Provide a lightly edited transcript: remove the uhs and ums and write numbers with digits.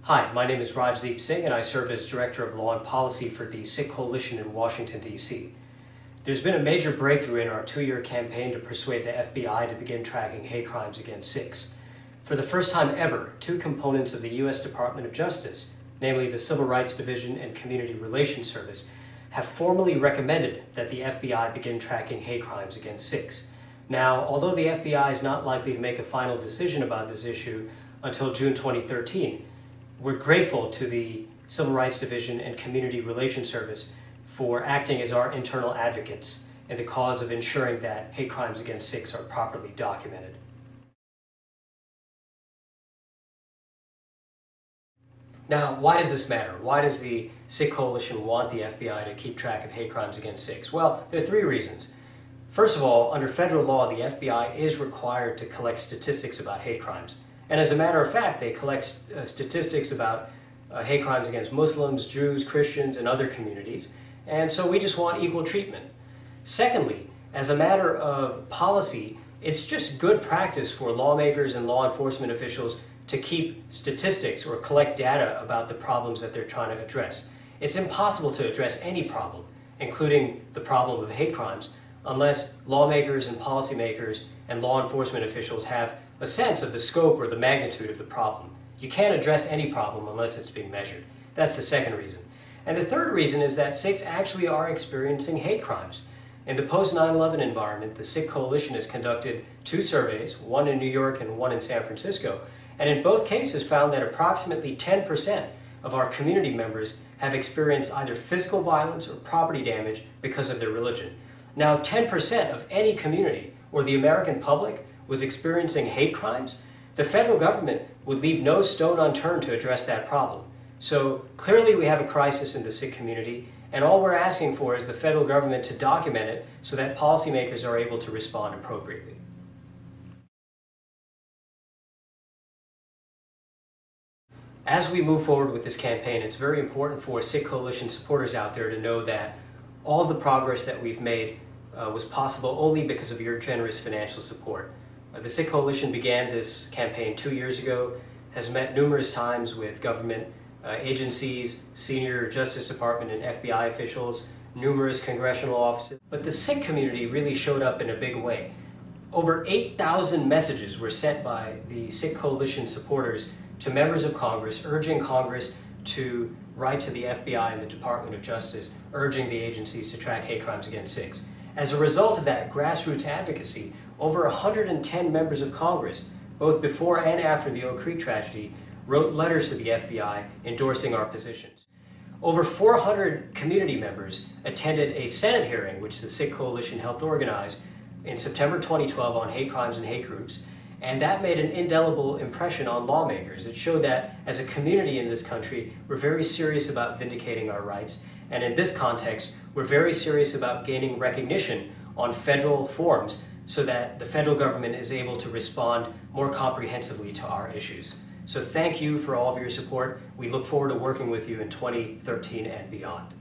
Hi, my name is Rajdeep Singh and I serve as Director of Law and Policy for the Sikh Coalition in Washington, D.C. There's been a major breakthrough in our 2-year campaign to persuade the FBI to begin tracking hate crimes against Sikhs. For the first time ever, 2 components of the U.S. Department of Justice, namely the Civil Rights Division and Community Relations Service, have formally recommended that the FBI begin tracking hate crimes against Sikhs. Now, although the FBI is not likely to make a final decision about this issue until June 2013, we're grateful to the Civil Rights Division and Community Relations Service for acting as our internal advocates in the cause of ensuring that hate crimes against Sikhs are properly documented. Now, why does this matter? Why does the Sikh Coalition want the FBI to keep track of hate crimes against Sikhs? Well, there are 3 reasons. First of all, under federal law, the FBI is required to collect statistics about hate crimes. And as a matter of fact, they collect statistics about hate crimes against Muslims, Jews, Christians, and other communities. And so we just want equal treatment. Secondly, as a matter of policy, it's just good practice for lawmakers and law enforcement officials to keep statistics or collect data about the problems that they're trying to address. It's impossible to address any problem, including the problem of hate crimes, unless lawmakers and policymakers and law enforcement officials have a sense of the scope or the magnitude of the problem. You can't address any problem unless it's being measured. That's the second reason. And the third reason is that Sikhs actually are experiencing hate crimes. In the post-9/11 environment, the Sikh Coalition has conducted 2 surveys, one in New York and one in San Francisco, and in both cases found that approximately 10% of our community members have experienced either physical violence or property damage because of their religion. Now, if 10% of any community or the American public was experiencing hate crimes, the federal government would leave no stone unturned to address that problem. So clearly we have a crisis in the Sikh community, and all we're asking for is the federal government to document it so that policymakers are able to respond appropriately. As we move forward with this campaign, it's very important for Sikh Coalition supporters out there to know that all of the progress that we've made was possible only because of your generous financial support. The Sikh Coalition began this campaign 2 years ago, has met numerous times with government agencies, senior Justice Department and FBI officials, numerous congressional offices. But the Sikh community really showed up in a big way. Over 8,000 messages were sent by the Sikh Coalition supporters to members of Congress, urging Congress to write to the FBI and the Department of Justice, urging the agencies to track hate crimes against Sikhs. As a result of that grassroots advocacy, over 110 members of Congress, both before and after the Oak Creek tragedy, wrote letters to the FBI endorsing our positions. Over 400 community members attended a Senate hearing, which the Sikh Coalition helped organize in September 2012 on hate crimes and hate groups, and that made an indelible impression on lawmakers. It showed that as a community in this country, we're very serious about vindicating our rights, and in this context, we're very serious about gaining recognition on federal forums so that the federal government is able to respond more comprehensively to our issues. So thank you for all of your support. We look forward to working with you in 2013 and beyond.